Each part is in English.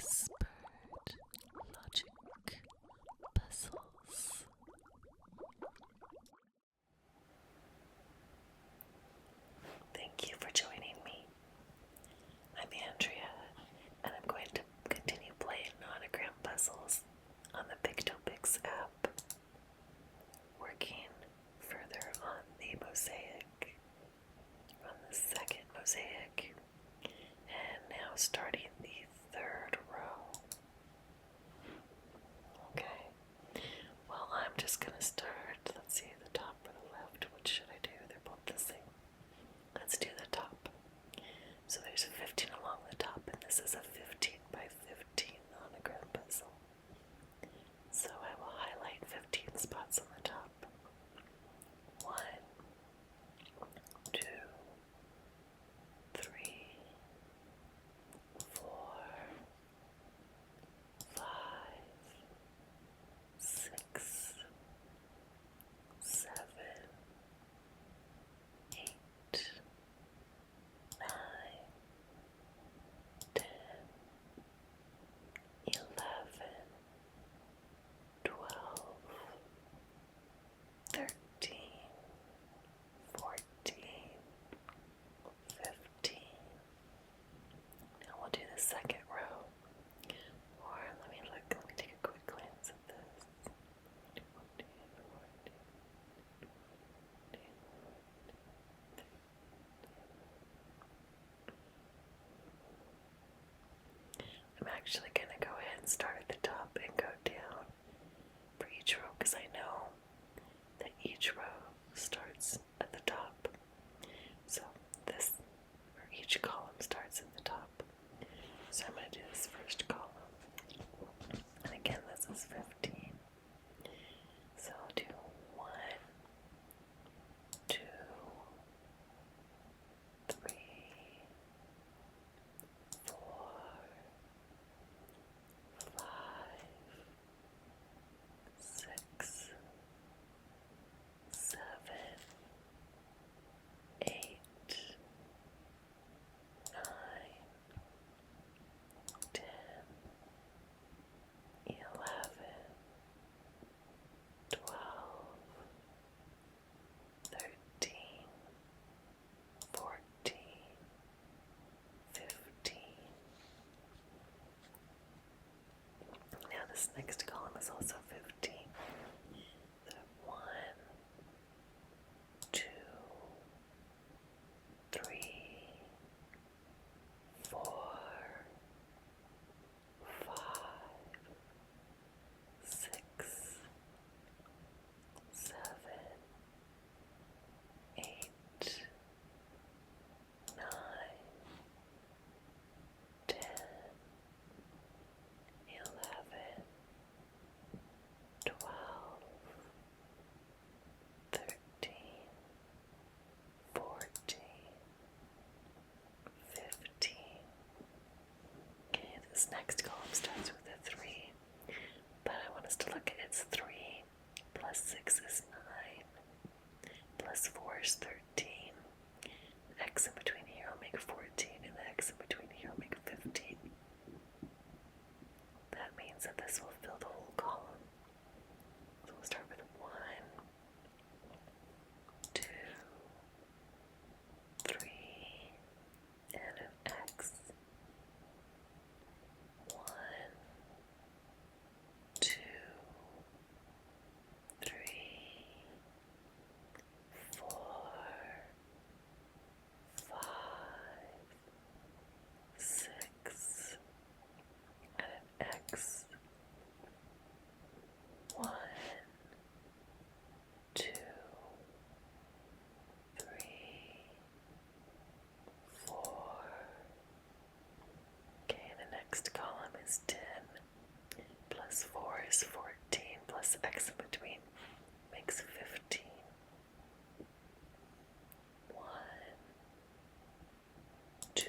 whispered logic puzzles. Thank you for joining me. I'm Andrea, and I'm going to continue playing Nonogram puzzles on the Pictopix app, working further on the Mosaic, on the second Mosaic, and now starting the third row. Okay, well, I'm just going to start, let's see, the top or the left, which should I do? They're both the same. Let's do the top. So there's a 15 along the top, and this is a 15 by 15 nonogram puzzle. So I will highlight 15 spots on the top. 1, 2, 3, 4, 5, 6, 7, 8, 9, 10, 11, 12, 13, 14, 15. Now we'll do the second row. Or let me take a quick glance at this. 14, 14, 15. I'm actually going to go ahead and start at the top and go down for each row because I know that each row starts at the top. So this, or each column starts at the top. So I'm going to do this first column. And again, this is 15. So I'll do 1, 2, 3, 4, 5, 6, 7, 8, 9, 10, 11, 12, 13, 14, 15. Now this next column is also 15. So 1, 2, 3, 4, 5, 6, 7, 8, 9, 10, 11, 12, 13, 14, 15. Okay, this next column starts with a 3, but I want us to look at its 3 plus 6 is 9, plus 4 is 13. The x in between here will make 14, and the x in between here will make 15. That means that this will fill the whole column. So we'll start with 1, 2, 3, and an x. 1, 2, 3, 4, 5, 6, and an x. 1, 2, 3, 4. Okay, the next column is 10. Plus 4 is 14, plus x in between makes 15. 1, 2,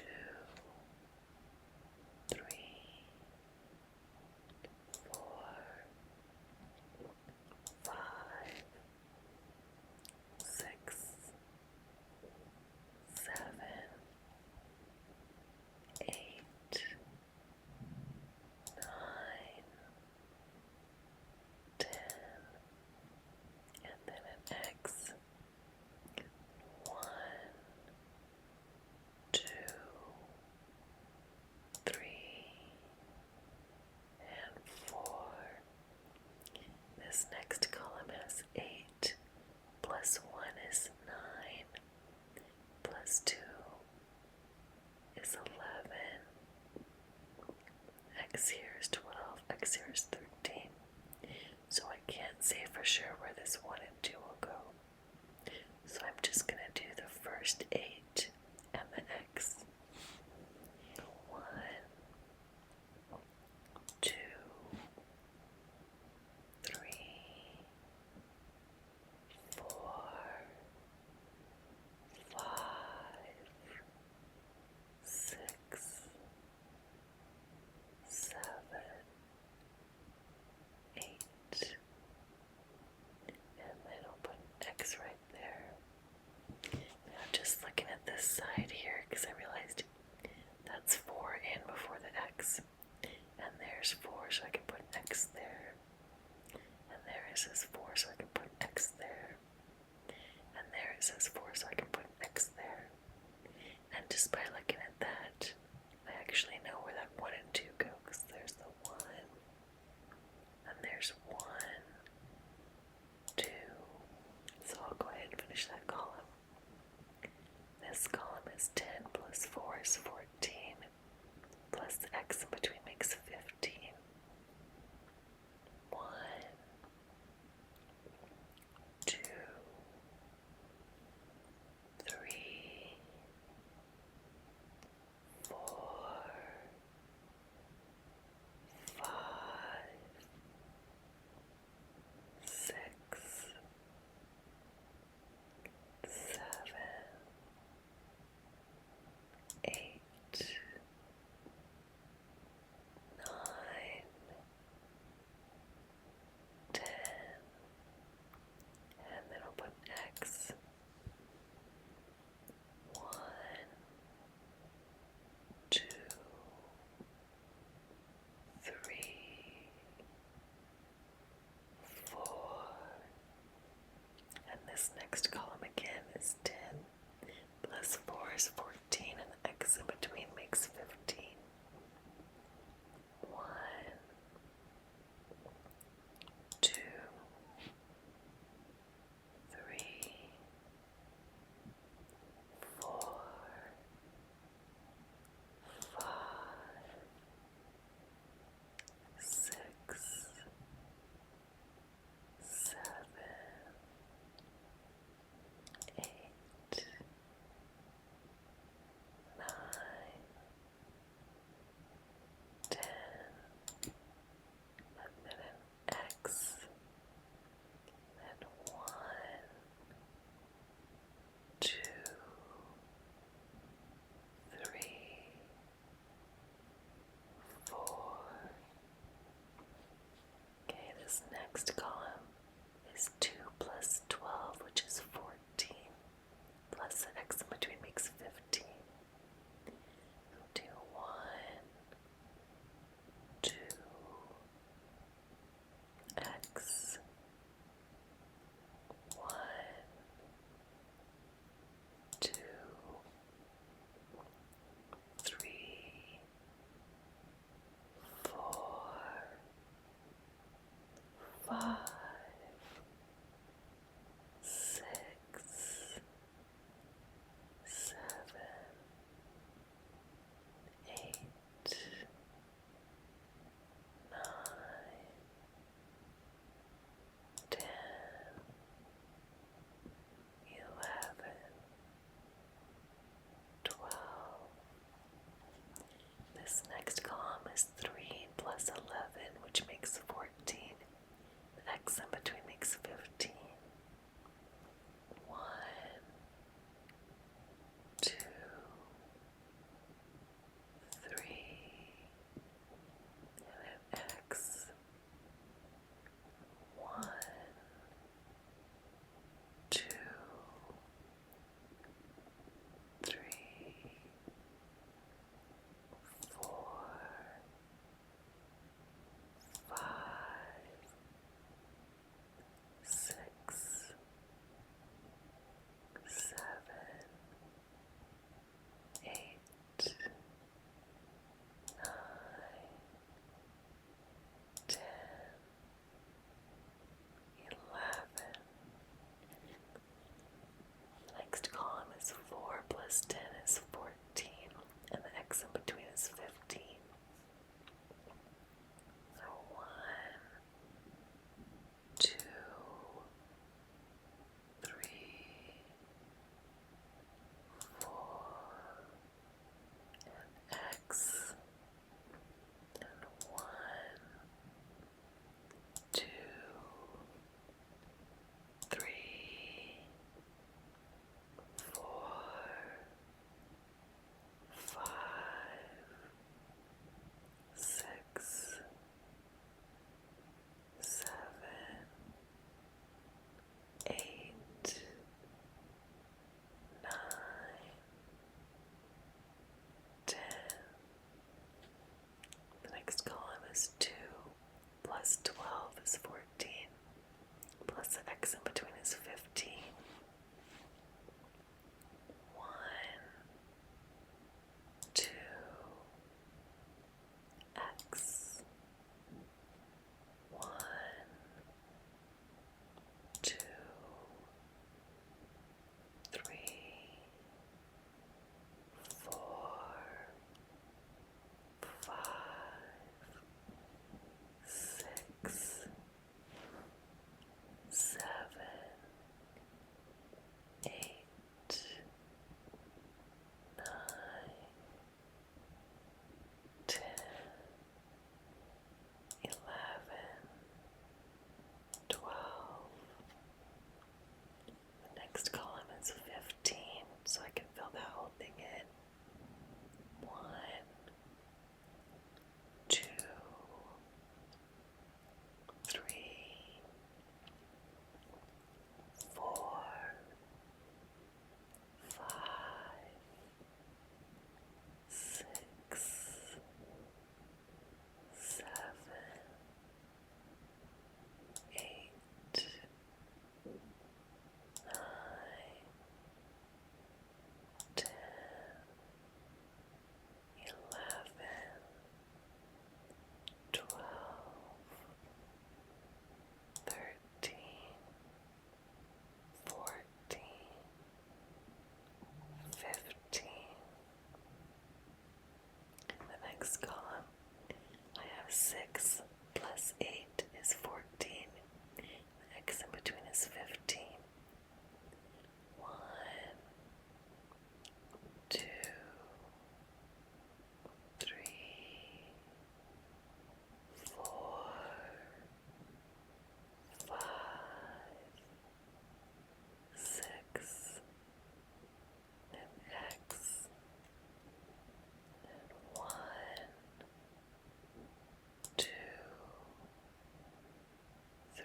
3, 4, 5, 6, 7, 8, x here is 13. So I can't say for sure where this 1 and 2 will go. So I'm just going to do the first 8 and the x. 1, 2, 3, 4, 5, 6, 7, 8, and then I'll put an X right there. Now just looking at this side here, because I realized that's 4 in before the X, and there's 4, so I can put an X there, and there it says 4, so I can put an X there, and there it says 4, so I can put an X there. And just by looking at that, I actually know where that 1 and 2 go, because there's the 1, and there's 1, 2. So I'll go ahead and finish that column. This column is 10 plus 4 is 14, plus the x in between makes 15. 1, 2, 3, next column is 2 plus 12 is 14, plus the x in between is 15. 1, 2, x, 1, 2, 3, 4, 5, 6, 7, 8, 9, 10, 11, 12. The next column is 15, so I can fill that whole thing in. 1, 2, 3, 4, 5, 6, 7, 8, 9, 10, 11, 12, 13, 14, 15. The next column, I have 6 plus 8 is 14. The x in between is 15. 1, 2, 3, 4, 5, 6, and x, and 1, 2, 3,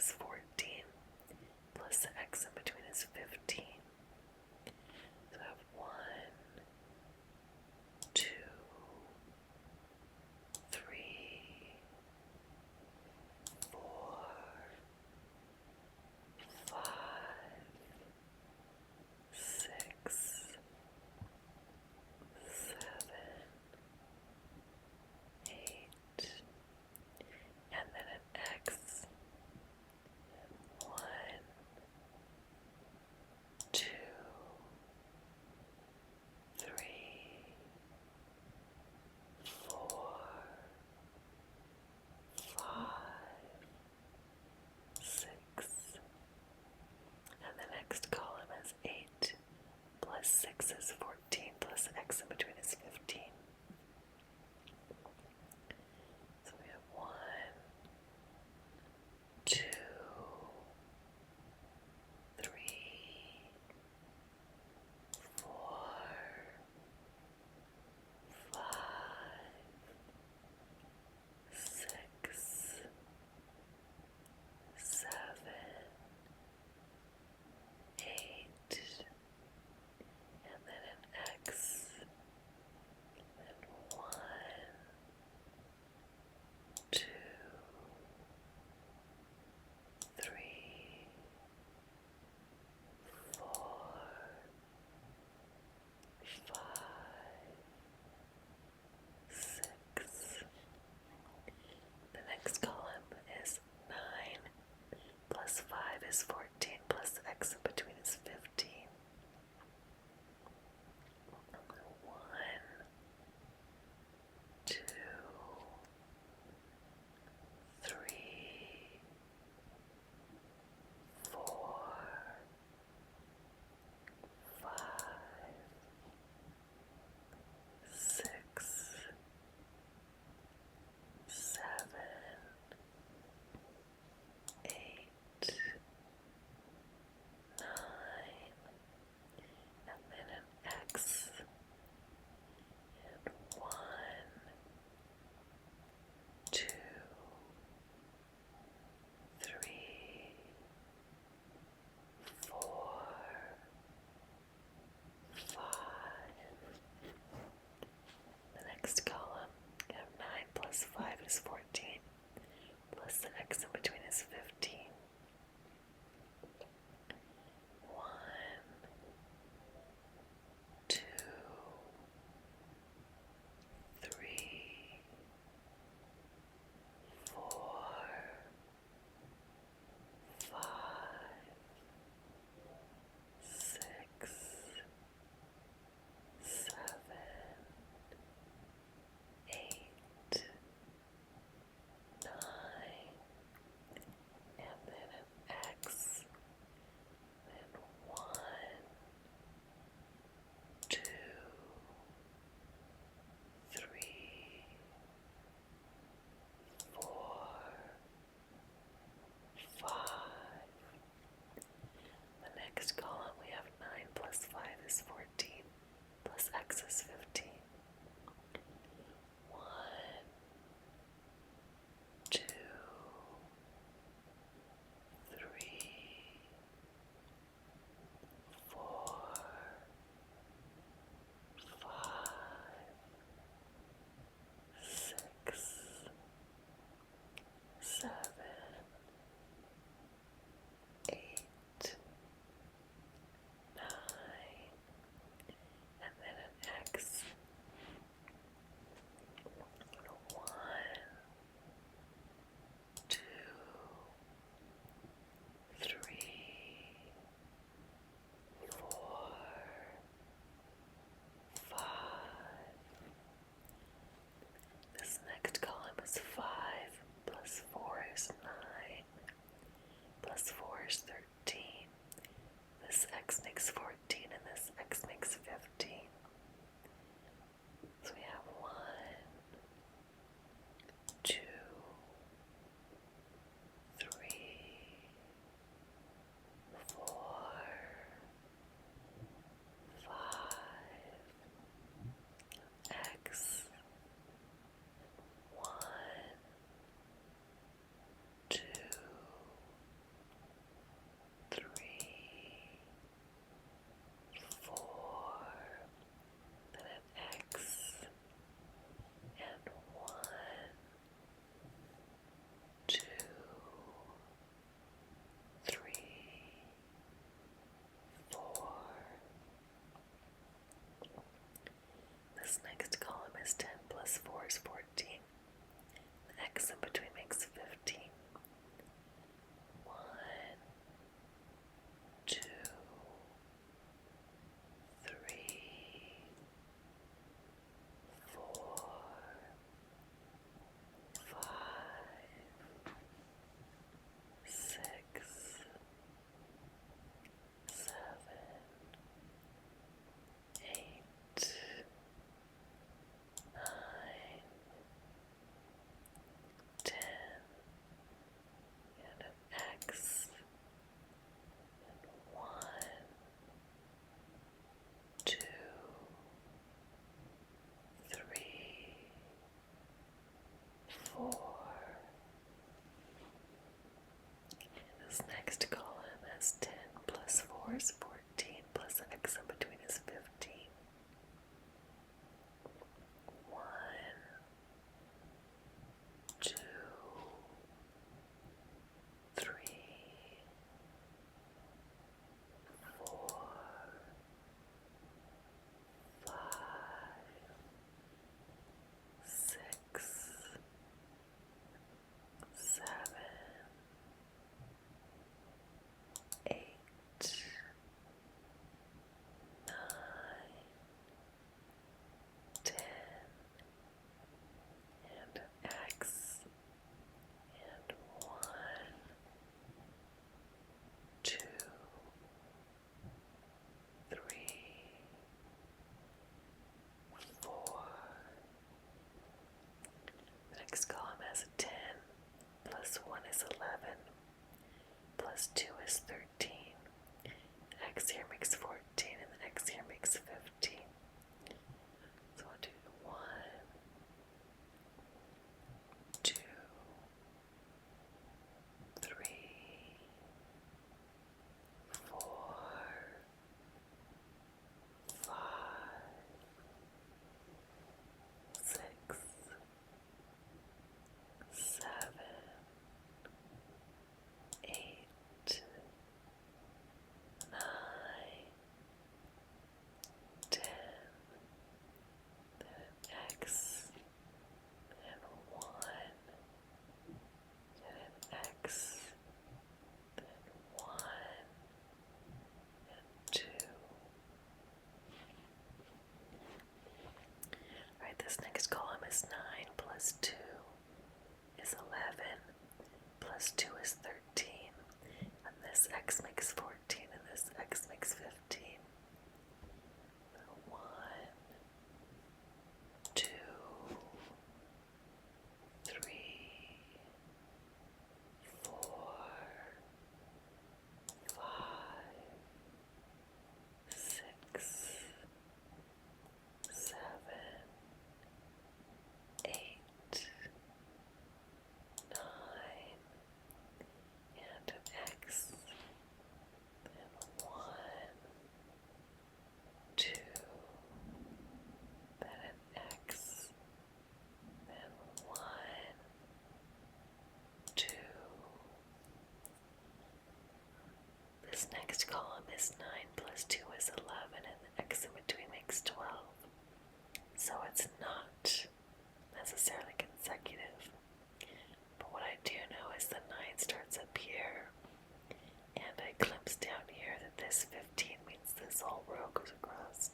is 14, plus the x in between is 15. So I have 1, 2, 3, 4, 5, 6, 7, 8, and then an X. 1, 2, 3, 4, 5, 6, and the next column is 8, plus 6 is 14, plus x in between is 15. So we have 1, 2, 3, 4, 5, 6, 7, 8, and then an X, and 1, 2, 3, 4, 5, 6. The next column is 9, plus 5 is 14, plus x in between is 15. 1, 2, 3, 4, 5, 6, 7, 8, 9, and then an X, and 1, 2, 3, 4, 5. The next column, you have 9 plus 5 is 14, plus the x in between is 15. 1, 2, 3, 4, 5, 6, 7, 8, 9, and then an X, then 1, 2, 3, 4, 5. The next column we have 9 plus 5 is 14, plus x is 15. 1, 2, 3, 4, 5, 6, 7, 8, 9, and then an X, plus 4 is 14. The x in between makes 15. 1, 2, 3, 4, 5, 6, 7, 8, 9, 10, and an x, and 1, 2, 3, 4. This next column has 10 plus 4 is 14 plus x in between is 15. 1, 2, 3, 4, 5, 6, 7, 8, 9, 10, and an x, and 1, 2, 3, 4. The next column has a 10, plus 1 is 11, plus 2 is 13. The x here makes 14, and the x here makes 15. So I'll do 1, 2, 3, 4, 5, 6, 7, 8, 9, 10, then an x, then 1, then an x, then 1, and 2. Alright, this next column is 9 plus 2 is 11, plus 2 is 13, and this x makes 14, and this x makes 15. 1, 2, 3, 4, 5, 6, 7, 8, 9, and an x, then 1, 2, then an x, then 1, 2. This next column is 9 plus 2 is 11, and the x in between makes 12. So it's not necessarily consecutive. But what I do know is the 9 starts up here, and I glimpse down here that this 15 means this whole row goes across.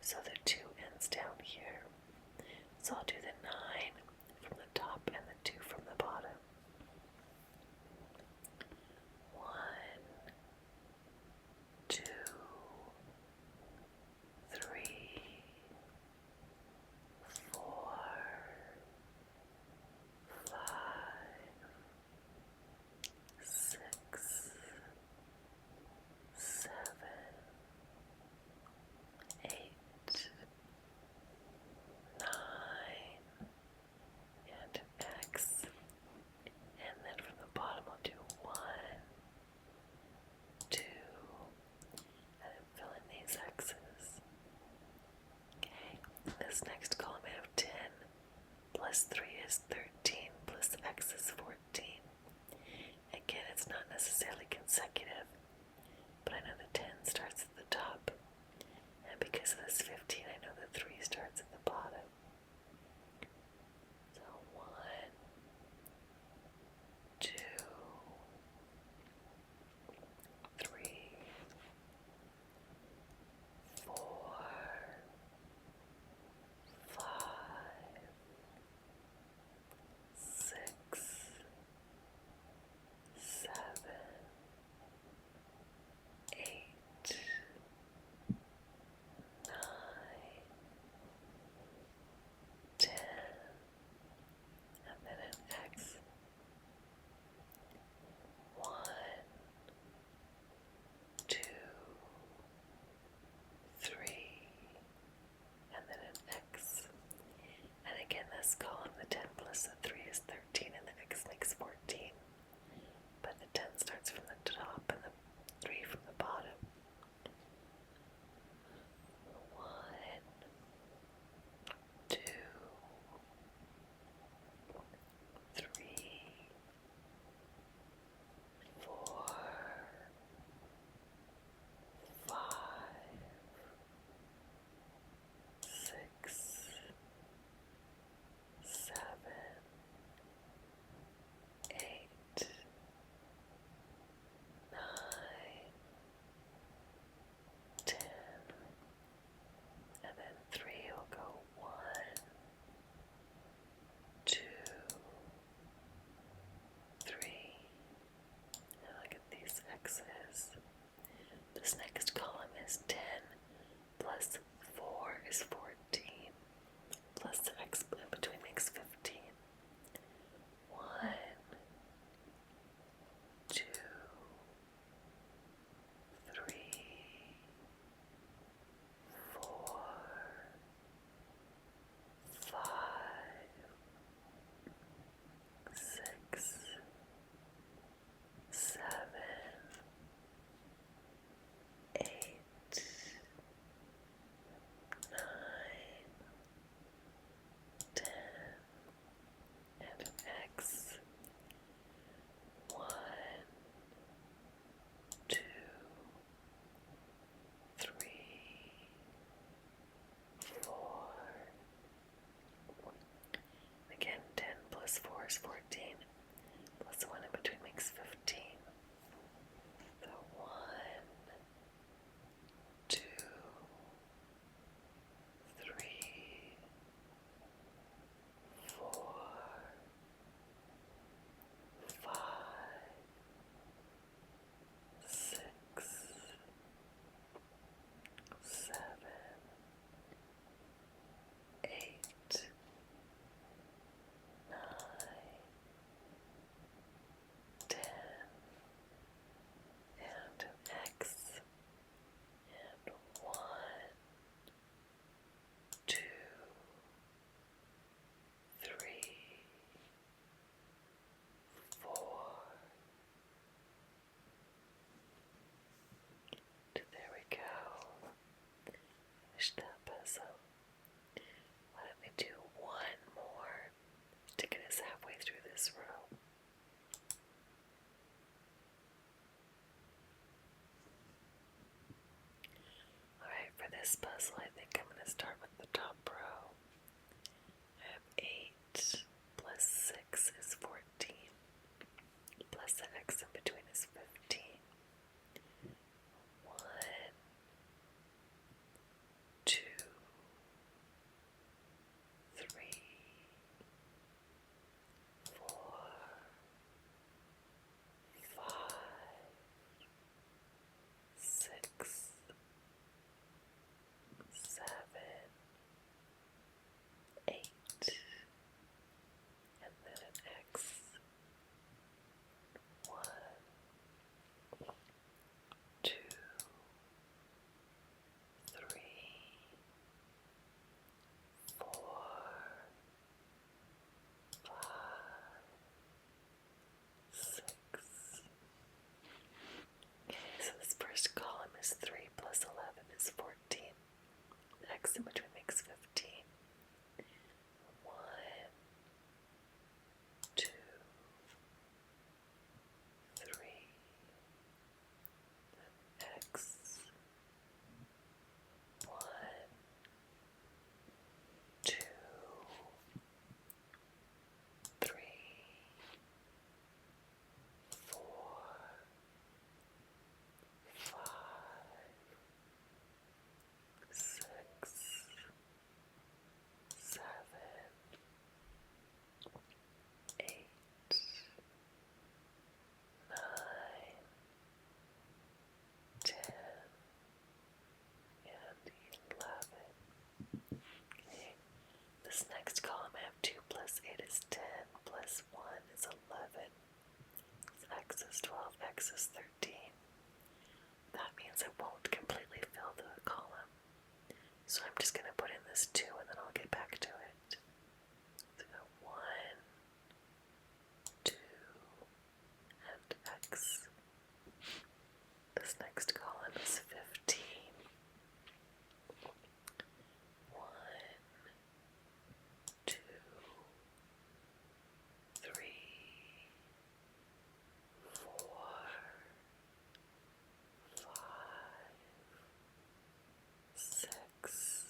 So the 2 ends down here. So I'll do the 9 from the top and the 2 from the bottom. 1, 2, is 14, plus the x in between makes 15. 1, 2, 3, 4, 5, 6, 7, 8, 9, 10, and an X. 1, 2, 3, 4. Again, 10 plus 4 is 14, plus the 1 in between makes 15. So 1, 2, 3, 4, 5, 6, 7, 8, 9, 10, and an X. And 1, 2, 3, 4. There we go. Finish that puzzle. Why don't we do one more to get us halfway through this row? Alright, for this puzzle, I think I'm going to start with the top row. I have 8 plus 6 is 14, plus the x in between is 15. 1, 2, 3, 4, 5, 6, 7, 8, and then an X. 1, 2, 3, 4, 5, 6. Okay, so this first column is 3 plus 11 is 14. The X in between makes 15. 1, 2, 3, X. 1, 2, 3, 4, 5, 6, 7, 8, 9, 10, and 11. Okay. This next column I have 2 plus 8 is 10, plus 1 is 11. X is 12, X is 13. That means I won't completely fill the column. So I'm just going to put in this 2 and then I'll get back to it. So 1, 2, and X. This next column is 15. 1, 2, 3, 4, 5, 6,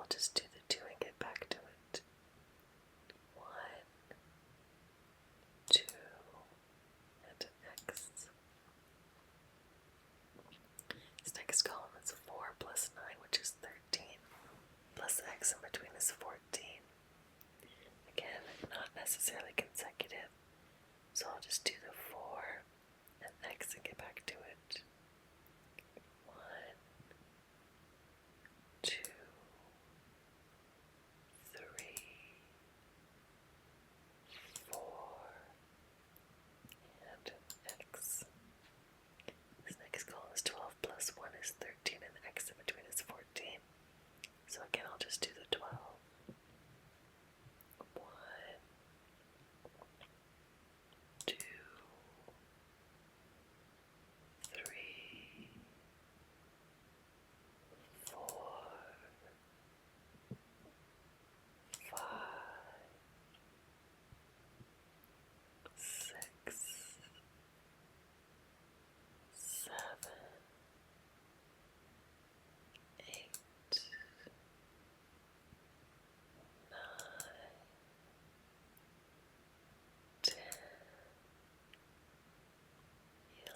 just do the 2 and get back to it. 1, 2, and an X. This next column is 4 plus 9, which is 13, plus X in between is 14. Again, not necessarily consecutive, so I'll just do the 4 and X and get back to it. 1, 2, 3, 4, and X. This next column is 12 plus 1 is 13, and the X in between is 14. So again, I'll just do the 12. 1, 2, 3, 4, 5, 6, 7, 8, 9, 10, 11,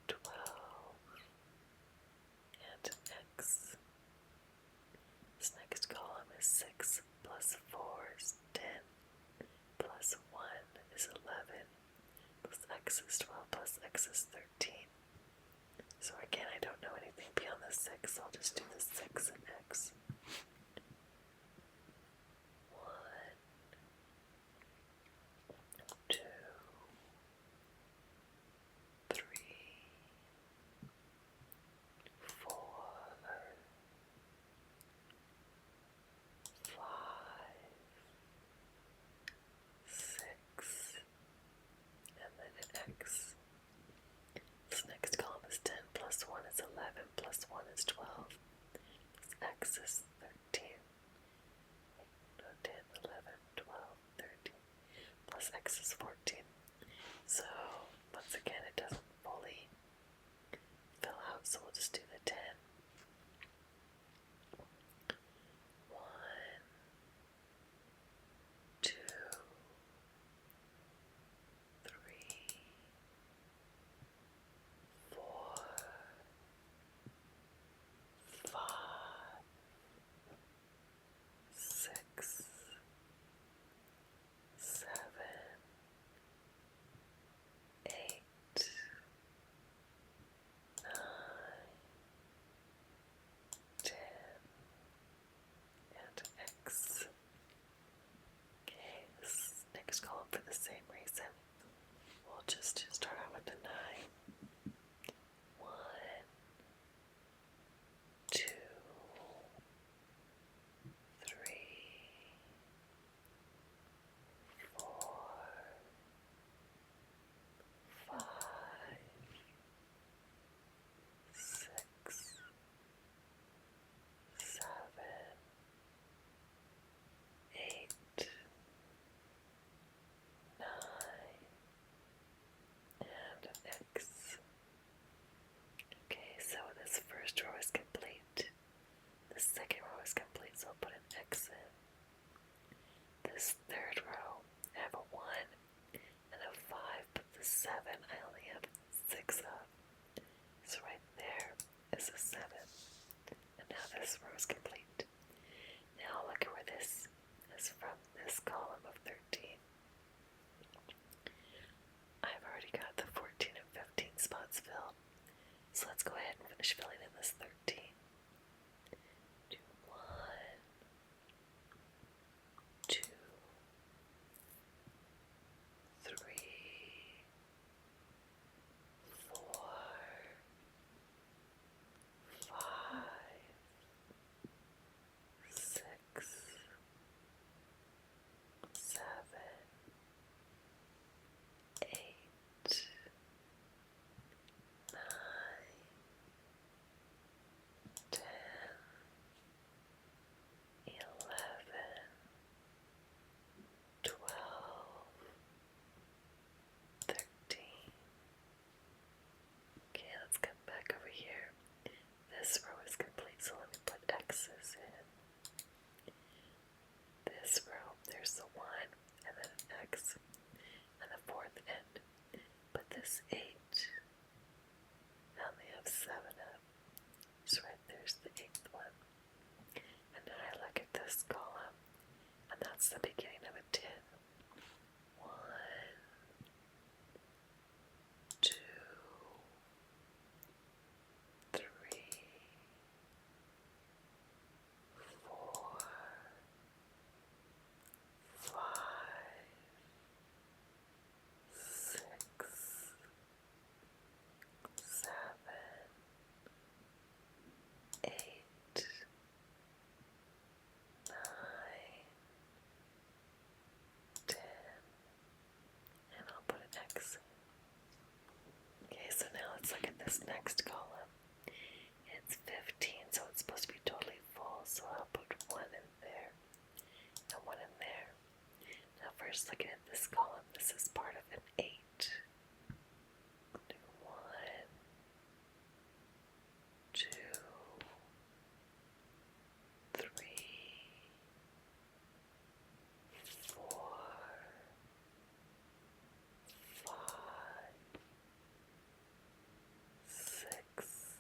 12, and an X. This next column is 6 plus 4 is 10, plus 1 is 11, plus X is 12, plus X is 13. So again, I don't know anything beyond the 6, so I'll just do the 6 and X. 1, 2, 3, 4, 5, 6, and then an X. This next column is 10 plus 1 is 11, plus 1 is 12, plus X is 13. No, 10, 11, 12, 13, plus X is 14. So, once again, it doesn't fully fill out, so we'll just do the 10. 1, 2, 3, 4, 5, 6, 7, 8, 9, 10, and an X. Okay, this next column for the same reason. We'll just start out with the 9. 1, 2, 3, 4, 5, 6, 7, 8, 9, and an X. is 8. I only have 7 up. So right there's the 8th one. And then I look at this column, and that's the beginning of a 10. 1, 2, 3, 4, 5, 6, 7, 8, 9, 10, and I'll put an X. Okay, so now let's look at this next column. It's 15, so it's supposed to be totally full, so I'll put 1 in there and 1 in there. Now first looking at this column, this is part of an 8. Do 1, 2, 3, 4, 5, 6,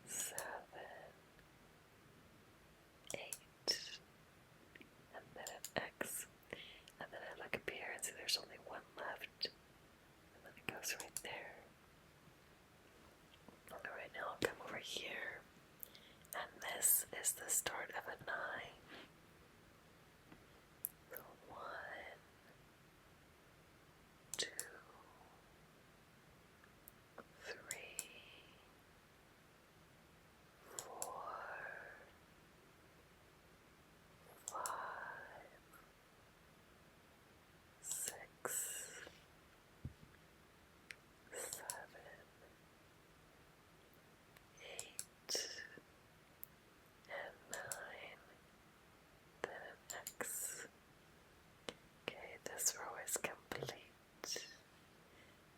7, 8, and then an X. And then I look up here and see there's only 1 left. And then it goes right there. Alright, now I'll come over here. And this is the start of a 9. So 1, 2, 3, 4, 5, 6, 7, 8, and 9, then an X. Okay, this row is complete.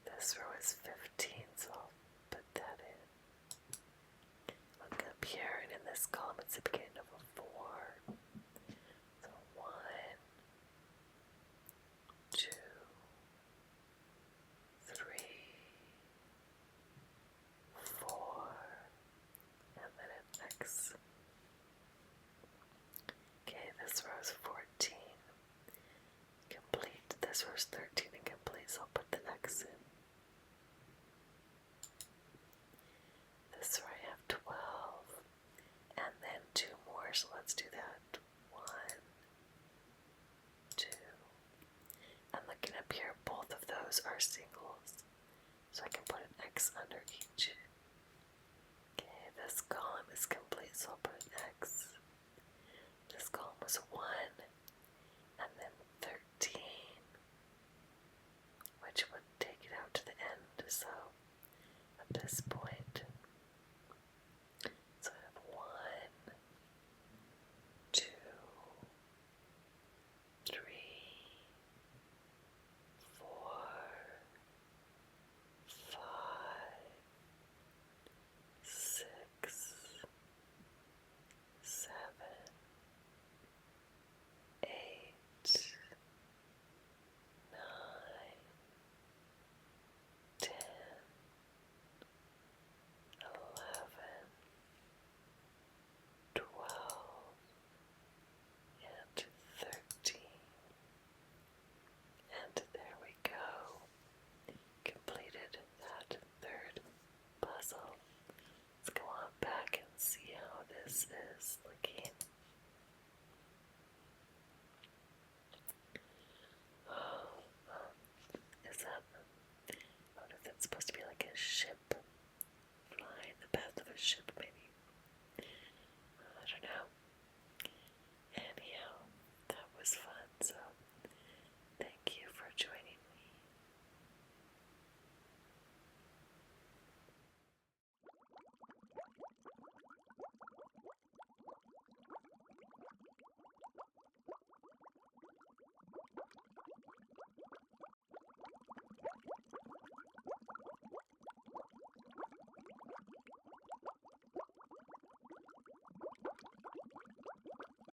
This row is 15, so I'll put that in. Look up here, and in this column it's the beginning of a 4. So 1, 2, 3, 4, and then an X. Okay, this row is 14. Complete. This row is 13 and complete, so I'll put the X in. This row I have 12. And then 2 more, so let's do that. 1, 2. And looking up here, both of those are singles. So I can put an X under